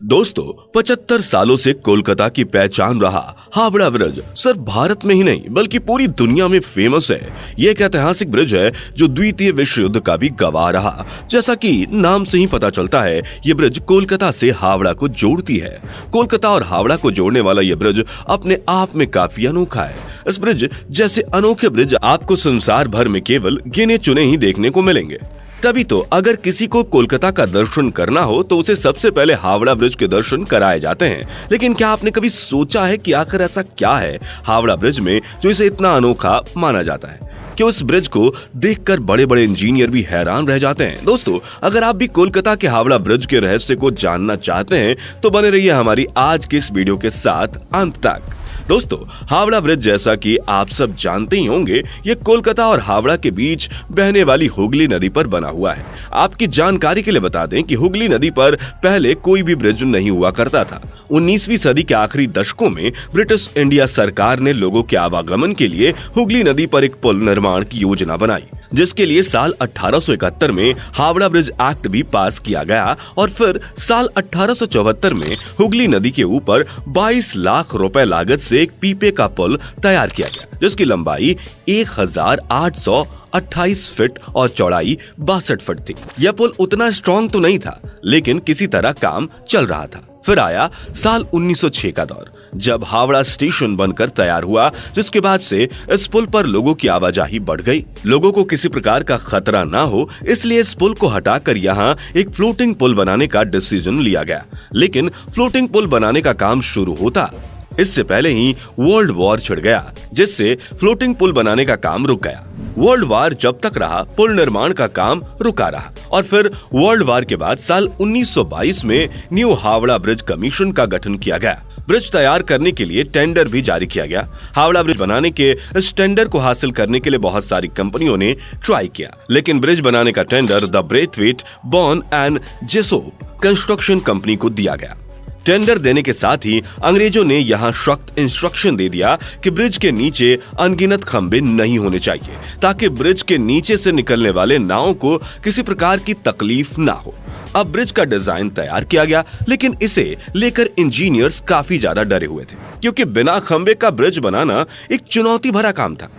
दोस्तों 75 सालों से कोलकाता की पहचान रहा हावड़ा ब्रिज सिर्फ भारत में ही नहीं बल्कि पूरी दुनिया में फेमस है। ये एक ऐतिहासिक ब्रिज है जो द्वितीय विश्व युद्ध का भी गवाह रहा। जैसा कि नाम से ही पता चलता है, ये ब्रिज कोलकाता से हावड़ा को जोड़ती है। कोलकाता और हावड़ा को जोड़ने वाला ये ब्रिज अपने आप में काफी अनोखा है। इस ब्रिज जैसे अनोखे ब्रिज आपको संसार भर में केवल गिने चुने ही देखने को मिलेंगे। तभी तो अगर किसी को कोलकाता का दर्शन करना हो तो उसे सबसे पहले हावड़ा ब्रिज के दर्शन कराए जाते हैं। लेकिन क्या आपने कभी सोचा है कि आखिर ऐसा क्या है हावड़ा ब्रिज में जो इसे इतना अनोखा माना जाता है कि उस ब्रिज को देखकर बड़े बड़े इंजीनियर भी हैरान रह जाते हैं। दोस्तों, अगर आप भी कोलकाता के हावड़ा ब्रिज के रहस्य को जानना चाहते हैं तो बने रहिए हमारी आज की इस वीडियो के साथ अंत तक। दोस्तों, हावड़ा ब्रिज जैसा कि आप सब जानते ही होंगे, ये कोलकाता और हावड़ा के बीच बहने वाली हुगली नदी पर बना हुआ है। आपकी जानकारी के लिए बता दें कि हुगली नदी पर पहले कोई भी ब्रिज नहीं हुआ करता था। 19वीं सदी के आखिरी दशकों में ब्रिटिश इंडिया सरकार ने लोगों के आवागमन के लिए हुगली नदी पर एक पुल निर्माण की योजना बनाई, जिसके लिए साल 1871 में हावड़ा ब्रिज एक्ट भी पास किया गया और फिर साल 1874 में हुगली नदी के ऊपर 22 लाख रुपए लागत से एक पीपे का पुल तैयार किया गया, जिसकी लंबाई 1828 फीट और चौड़ाई 62 फीट थी। यह पुल उतना स्ट्रॉन्ग तो नहीं था, लेकिन किसी तरह काम चल रहा था। फिर आया साल 1906 का दौर, जब हावड़ा स्टेशन बनकर तैयार हुआ, जिसके बाद से इस पुल पर लोगों की आवाजाही बढ़ गई। लोगों को किसी प्रकार का खतरा ना हो, इसलिए इस पुल को हटाकर यहाँ एक फ्लोटिंग पुल बनाने का डिसीजन लिया गया। लेकिन फ्लोटिंग पुल बनाने का काम शुरू होता इससे पहले ही वर्ल्ड वॉर छिड़ गया, जिससे फ्लोटिंग पुल बनाने का काम रुक गया। वर्ल्ड वॉर जब तक रहा, पुल निर्माण का काम रुका रहा और फिर वर्ल्ड वॉर के बाद साल 1922 में न्यू हावड़ा ब्रिज कमीशन का गठन किया गया। ब्रिज तैयार करने के लिए टेंडर भी जारी किया गया। हावड़ा ब्रिज बनाने के इस टेंडर को हासिल करने के लिए बहुत सारी कंपनियों ने ट्राई किया, लेकिन ब्रिज बनाने का tender the Braithwaite Burn and Jessop construction company को दिया गया। टेंडर देने के साथ ही अंग्रेजों ने यहाँ सख्त इंस्ट्रक्शन दे दिया कि ब्रिज के नीचे अनगिनत खंबे नहीं होने चाहिए, ताकि ब्रिज के नीचे से निकलने वाले नावों को किसी प्रकार की तकलीफ ना हो। अब ब्रिज का डिजाइन तैयार किया गया, लेकिन इसे लेकर इंजीनियर्स काफी ज्यादा डरे हुए थे, क्योंकि बिना खंबे का ब्रिज बनाना एक चुनौती भरा काम था।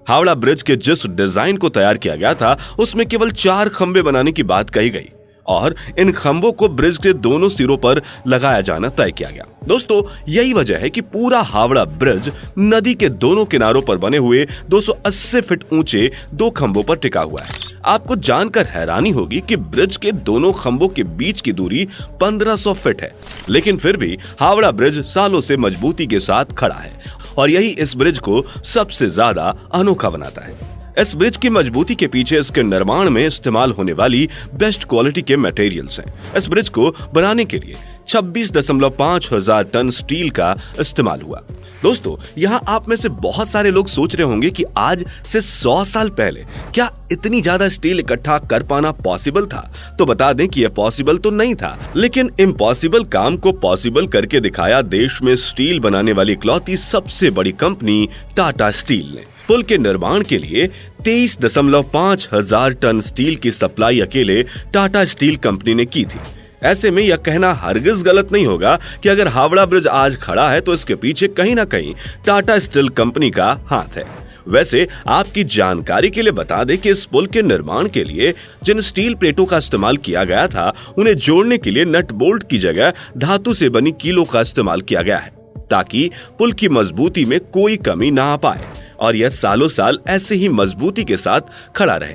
हावड़ा ब्रिज के जिस डिजाइन को तैयार किया गया था, उसमें केवल 4 खंबे बनाने की बात कही गई और इन खंभों को ब्रिज के दोनों सिरों पर लगाया जाना तय किया गया। दोस्तों, यही वजह है कि पूरा हावड़ा ब्रिज नदी के दोनों किनारों पर बने हुए 280 फीट ऊंचे 2 खंभों पर टिका हुआ है। आपको जानकर हैरानी होगी कि ब्रिज के दोनों खंभों के बीच की दूरी 1500 फीट है, लेकिन फिर भी हावड़ा ब्रिज सालों से मजबूती के साथ खड़ा है और यही इस ब्रिज को सबसे ज्यादा अनोखा बनाता है। इस ब्रिज की मजबूती के पीछे इसके निर्माण में इस्तेमाल होने वाली बेस्ट क्वालिटी के मटेरियल्स हैं। इस ब्रिज को बनाने के लिए 26.5 हजार टन स्टील का इस्तेमाल हुआ। दोस्तों, यहाँ आप में से बहुत सारे लोग सोच रहे होंगे कि आज से 100 साल पहले क्या इतनी ज्यादा स्टील इकट्ठा कर पाना पॉसिबल था? तो बता दें कि यह पॉसिबल तो नहीं था, लेकिन इम्पॉसिबल काम को पॉसिबल करके दिखाया देश में स्टील बनाने वाली इकलौती सबसे बड़ी कंपनी टाटा स्टील ने। पुल के निर्माण के लिए 23.5 हजार टन स्टील की सप्लाई अकेले टाटा स्टील कंपनी ने की थी। ऐसे में यह कहना हरगिज गलत नहीं होगा कि अगर हावड़ा ब्रिज आज खड़ा है तो इसके पीछे कहीं ना कहीं टाटा स्टील कंपनी का हाथ है। वैसे आपकी जानकारी के लिए बता दें कि इस पुल के निर्माण के लिए जिन स्टील प्लेटों का इस्तेमाल किया गया था, उन्हें जोड़ने के लिए नट बोल्ट की जगह धातु से बनी कीलों का इस्तेमाल किया गया है, ताकि पुल की मजबूती में कोई कमी ना आ पाए और यह सालों साल ऐसे ही मजबूती के साथ खड़ा रहे।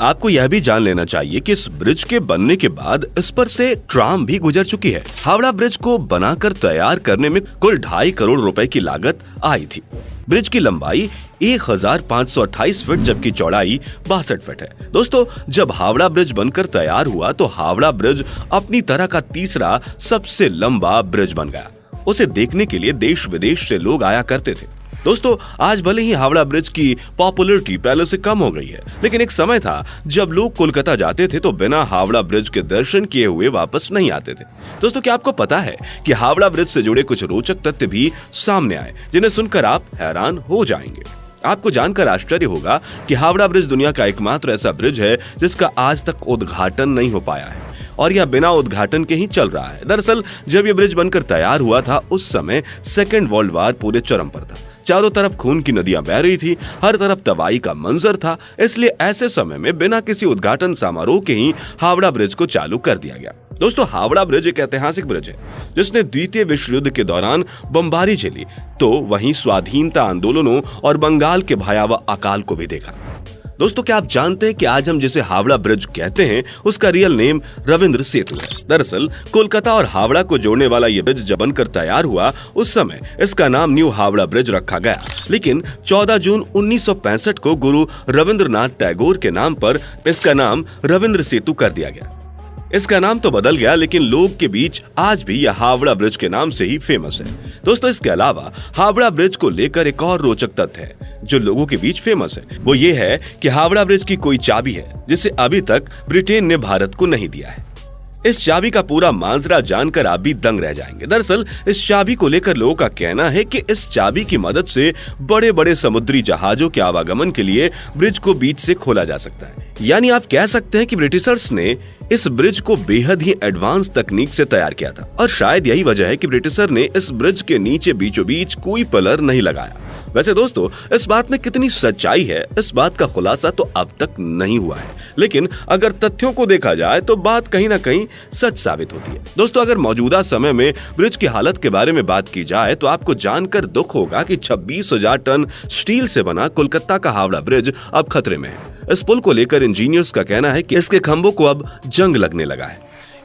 आपको यह भी जान लेना चाहिए कि इस ब्रिज के बनने के बाद इस पर से ट्राम भी गुजर चुकी है। हावड़ा ब्रिज को बनाकर तैयार करने में कुल 2.5 करोड़ रुपए की लागत आई थी। ब्रिज की लंबाई 1528 फीट जबकि चौड़ाई 62 फीट है। दोस्तों, जब हावड़ा ब्रिज बनकर तैयार हुआ तो हावड़ा ब्रिज अपनी तरह का तीसरा सबसे लंबा ब्रिज बन गया। उसे देखने के लिए देश विदेश से लोग आया करते थे। दोस्तों, आज भले ही हावड़ा ब्रिज की पॉपुलैरिटी पहले से कम हो गई है, लेकिन एक समय था जब लोग कोलकाता जाते थे तो बिना हावड़ा ब्रिज के दर्शन किए हुए वापस नहीं आते थे। दोस्तों, क्या आपको पता है कि हावड़ा ब्रिज से जुड़े कुछ रोचक तथ्य भी सामने आए, जिन्हें सुनकर आप हैरान हो जाएंगे। आपको जानकर आश्चर्य होगा कि हावड़ा ब्रिज दुनिया का एकमात्र ऐसा ब्रिज है जिसका आज तक उद्घाटन नहीं हो पाया है। और यह बिना उद्घाटन के ही चल रहा है। दरअसल जब यह ब्रिज बनकर तैयार हुआ था उस समय सेकेंड वर्ल्ड वार पूरे चरम पर था। चारों तरफ खून की नदियां बह रही थी, हर तरफ तबाही का मंजर था। इसलिए ऐसे समय में बिना किसी उद्घाटन समारोह के ही हावड़ा ब्रिज को चालू कर दिया गया। दोस्तों, हावड़ा ब्रिज एक ऐतिहासिक ब्रिज है जिसने द्वितीय विश्व युद्ध के दौरान बमबारी झेली, तो वहीं स्वाधीनता आंदोलनों और बंगाल के भयावह अकाल को भी देखा। दोस्तों, क्या आप जानते हैं कि आज हम जिसे हावड़ा ब्रिज कहते हैं उसका रियल नेम रविंद्र सेतु है। दरअसल कोलकाता और हावड़ा को जोड़ने वाला यह ब्रिज जब बनकर तैयार हुआ उस समय इसका नाम न्यू हावड़ा ब्रिज रखा गया, लेकिन 14 जून 1965 को गुरु रविंद्रनाथ टैगोर के नाम पर इसका नाम रविंद्र सेतु कर दिया गया। इसका नाम तो बदल गया, लेकिन लोग के बीच आज भी यह हावड़ा ब्रिज के नाम से ही फेमस है। दोस्तों, इसके अलावा हावड़ा ब्रिज को लेकर एक और रोचक तथ्य है जो लोगों के बीच फेमस है। वो ये है कि हावड़ा ब्रिज की कोई चाबी है जिसे अभी तक ब्रिटेन ने भारत को नहीं दिया है। इस चाबी का पूरा माजरा जानकर आप भी दंग रह जाएंगे। दरअसल इस चाबी को लेकर लोगों का कहना है कि इस चाबी की मदद से बड़े बड़े समुद्री जहाजों के आवागमन के लिए ब्रिज को बीच से खोला जा सकता है। यानी आप कह सकते हैं कि ब्रिटिशर्स ने इस ब्रिज को बेहद ही एडवांस तकनीक से तैयार किया था और शायद यही वजह है कि ब्रिटिशर ने इस ब्रिज के नीचे बीचों बीच कोई पिलर नहीं लगाया। वैसे दोस्तों, इस बात में कितनी सच्चाई है इस बात का खुलासा तो अब तक नहीं हुआ है, लेकिन अगर तथ्यों को देखा जाए तो बात कहीं ना कहीं सच साबित होती है। दोस्तों, अगर मौजूदा समय में ब्रिज की हालत के बारे में बात की जाए तो आपको जानकर दुख होगा कि 26,000 टन स्टील से बना कोलकाता का हावड़ा ब्रिज अब खतरे में है। इस पुल को लेकर इंजीनियर्स का कहना है कि इसके खंभों को अब जंग लगने लगा है।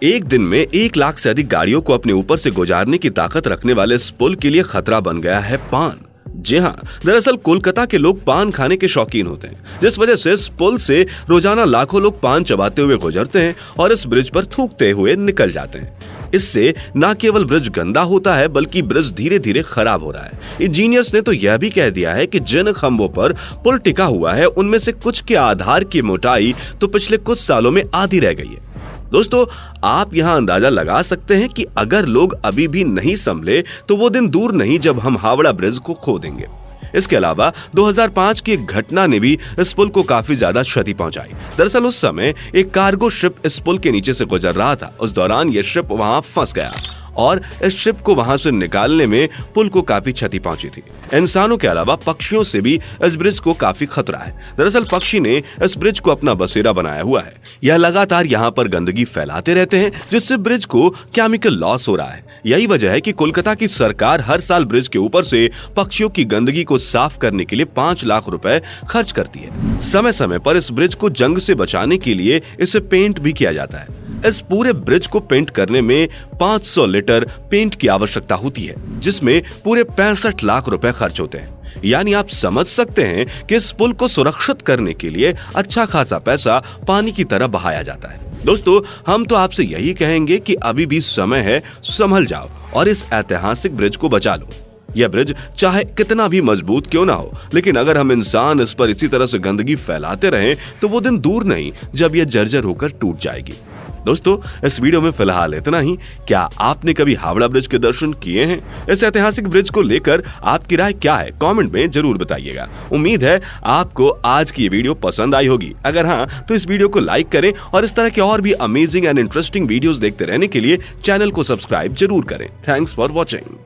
एक दिन में 1 लाख से अधिक गाड़ियों को अपने ऊपर से गुजारने की ताकत रखने वाले इस पुल के लिए खतरा बन गया है पान। जी हाँ, दरअसल कोलकाता के लोग पान खाने के शौकीन होते हैं, जिस वजह से इस पुल से रोजाना लाखों लोग पान चबाते हुए गुजरते हैं और इस ब्रिज पर थूकते हुए निकल जाते हैं। इससे न केवल ब्रिज गंदा होता है बल्कि ब्रिज धीरे धीरे खराब हो रहा है। इंजीनियर्स ने तो यह भी कह दिया है कि जिन खंभों पर पुल टिका हुआ है उनमें से कुछ के आधार की मोटाई तो पिछले कुछ सालों में आधी रह गई है। दोस्तों, आप यहां अंदाजा लगा सकते हैं कि अगर लोग अभी भी नहीं संभले तो वो दिन दूर नहीं जब हम हावड़ा ब्रिज को खो देंगे। इसके अलावा 2005 की एक घटना ने भी इस पुल को काफी ज्यादा क्षति पहुंचाई। दरअसल उस समय एक कार्गो शिप इस पुल के नीचे से गुजर रहा था। उस दौरान यह शिप वहां फंस गया और इस शिप को वहां से निकालने में पुल को काफी क्षति पहुंची थी। इंसानों के अलावा पक्षियों से भी इस ब्रिज को काफी खतरा है। दरअसल पक्षी ने इस ब्रिज को अपना बसेरा बनाया हुआ है। यह लगातार यहाँ पर गंदगी फैलाते रहते हैं जिससे ब्रिज को केमिकल लॉस हो रहा है। यही वजह है कि कोलकाता की सरकार हर साल ब्रिज के ऊपर से पक्षियों की गंदगी को साफ करने के लिए 5 लाख रुपए खर्च करती है। समय समय पर इस ब्रिज को जंग से बचाने के लिए इसे पेंट भी किया जाता है। इस पूरे ब्रिज को पेंट करने में 500 लीटर पेंट की आवश्यकता होती है, जिसमें पूरे 65 लाख रुपए खर्च होते हैं। यानी आप समझ सकते हैं कि इस पुल को सुरक्षित करने के लिए अच्छा खासा पैसा पानी की तरह बहाया जाता है। दोस्तों, हम तो आपसे यही कहेंगे कि अभी भी समय है, संभल जाओ और इस ऐतिहासिक ब्रिज को बचा लो। यह ब्रिज चाहे कितना भी मजबूत क्यों ना हो, लेकिन अगर हम इंसान इस पर इसी तरह से गंदगी फैलाते रहें तो वो दिन दूर नहीं जब यह जर्जर होकर टूट जाएगी। दोस्तों, इस वीडियो में फिलहाल इतना ही। क्या आपने कभी हावड़ा ब्रिज के दर्शन किए हैं? इस ऐतिहासिक ब्रिज को लेकर आपकी राय क्या है? कमेंट में जरूर बताइएगा। उम्मीद है आपको आज की ये वीडियो पसंद आई होगी। अगर हाँ, तो इस वीडियो को लाइक करें और इस तरह के और भी अमेजिंग एंड इंटरेस्टिंग वीडियोस देखते रहने के लिए चैनल को सब्सक्राइब जरूर करें। Thanks for watching.